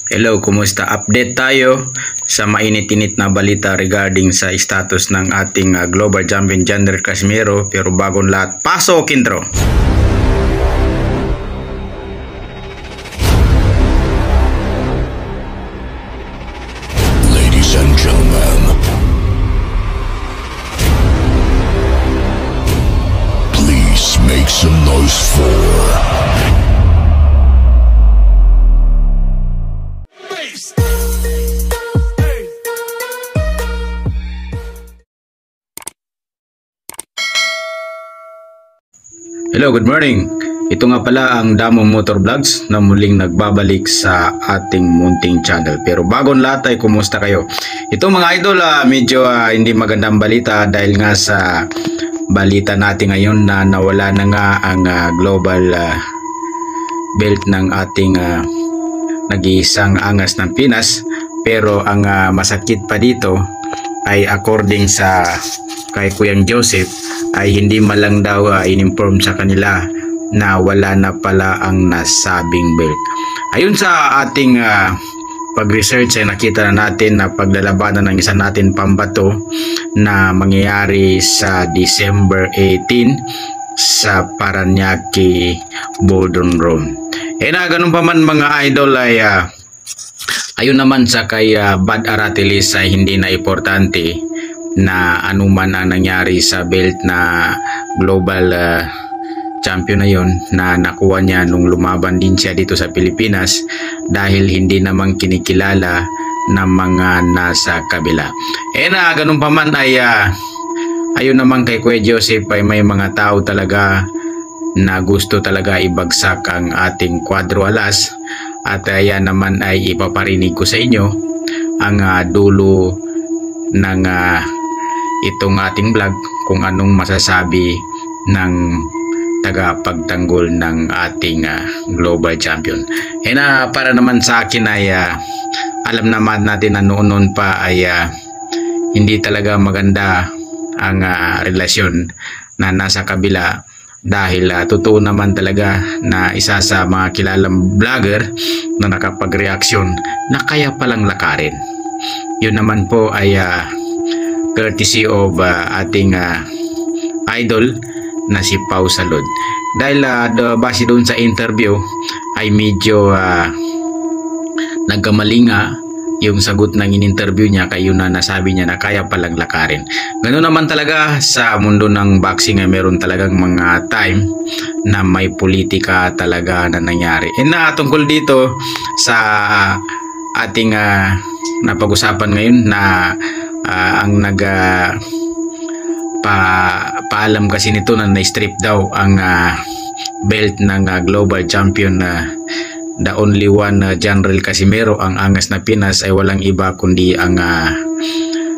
Hello, kumusta? Update tayo sa mainit-init na balita regarding sa status ng ating global champion Jandrel Casimero. Pero bagong lahat, pasok intro! Ladies and gentlemen, please make some noise for Hello, good morning! Ito nga pala ang Damo Motor Vlogs na muling nagbabalik sa ating munting channel. Pero bagong lahat ay kumusta kayo? Ito mga idol, medyo hindi magandang balita dahil nga sa balita natin ngayon na nawala na nga ang global belt ng ating nag-iisang angas ng Pinas. Pero ang masakit pa dito ay according sa kay Kuyang Joseph ay hindi malang daw in-inform sa kanila na wala na pala ang nasabing belt. Ayon sa ating pag-research ay nakita na natin na paglalabanan ng isa natin pambato na mangyayari sa December 18 sa Paranaque Bodrum. Na ganun pa man mga idol ay ayun naman sa kay Bad Aratilis ay hindi na importante na anuman ang nangyari sa belt na global champion na yon na nakuha niya nung lumaban din siya dito sa Pilipinas dahil hindi namang kinikilala ng mga nasa kabila. Na ganun pa man ay ayun naman kay Kuya Joseph ay may mga tao talaga na gusto talaga ibagsak ang ating Cuadro Alas at yan naman ay ipaparinig ko sa inyo ang dulo ng itong ating vlog kung anong masasabi ng tagapagtanggol ng ating global champion. Para naman sa akin ay alam naman natin na noon pa ay hindi talaga maganda ang relasyon na nasa kabila dahil totoo naman talaga na isa sa mga kilalang vlogger na nakapag-reaksyon na kaya palang lakarin. Yun naman po ay courtesy of ating idol na si Pau Salud. Dahil base doon sa interview ay medyo nagkamali nga yung sagot ng in-interview niya kaya yun na nasabi niya na kaya palang lakarin. Ganoon naman talaga sa mundo ng boxing ay meron talagang mga time na may politika talaga na nangyari. Na tungkol dito sa ating napag-usapan ngayon na ang paalam kasi nito na na-strip daw ang belt ng global champion na the only one Jandrel Casimero, ang angas na Pinas ay walang iba kundi ang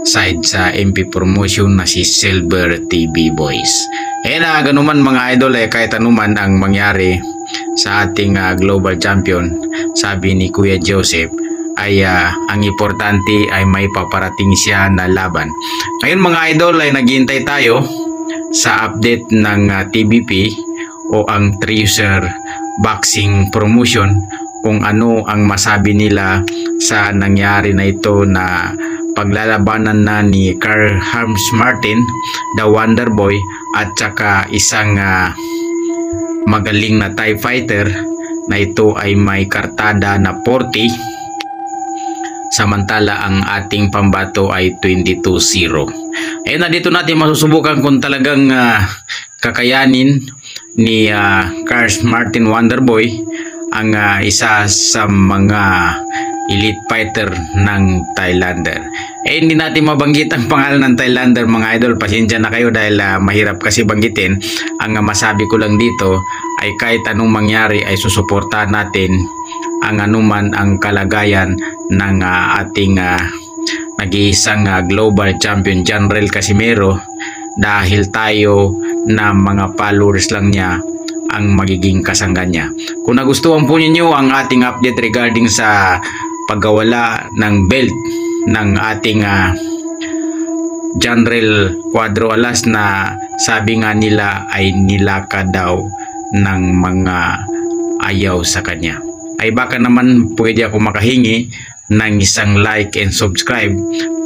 side sa MP Promotion na si Silver TV Boys. Ganun man mga idol kahit anuman ang mangyari sa ating global champion, sabi ni Kuya Joseph ay ang importante ay may paparating siya na laban. Ngayon mga idol ay naghihintay tayo sa update ng TBP o ang Treasure Boxing Promotion kung ano ang masabi nila sa nangyari na ito na paglalabanan na ni Carl Harms Martin, the Wonder Boy, at saka isang magaling na Thai fighter na ito ay may kartada na 40 samantala ang ating pambato ay 22-0. Na dito natin masusubukan kung talagang kakayanin ni Carl Martin Wonderboy ang isa sa mga elite fighter ng Thailander. Hindi natin mabanggit ang pangalan ng Thailander mga idol, pasensya na kayo dahil mahirap kasi banggitin. Ang masabi ko lang dito ay kahit anong mangyari ay susuportahan natin ang anuman ang kalagayan ng ating nag-iisang global champion Jandrel Casimero dahil tayo na mga followers lang niya ang magiging kasangga niya. Kung nagustuhan po ninyo ang ating update regarding sa pagkawala ng belt ng ating Jandrel Cuadro Alas na sabi nga nila ay nilaka daw ng mga ayaw sa kanya. ay baka naman pwede ako makahingi ng isang like and subscribe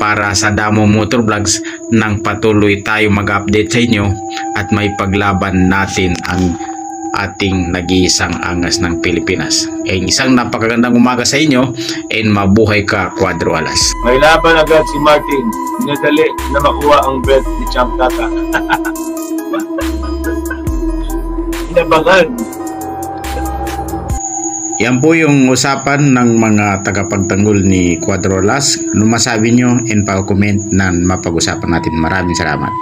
para sa Damo Motor Vlogs nang patuloy tayo mag-update sa inyo at may paglaban natin ang ating nag-iisang angas ng Pilipinas. Isang napakagandang umaga sa inyo and mabuhay ka, Cuadro Alas. May laban agad si Martin. Nadali na makuha ang belt ni Champ Tata. Inabangan. Yan po yung usapan ng mga tagapagtanggol ni Cuadro Alas. Ano masabi nyo and pa-comment na mapag-usapan natin. Maraming salamat.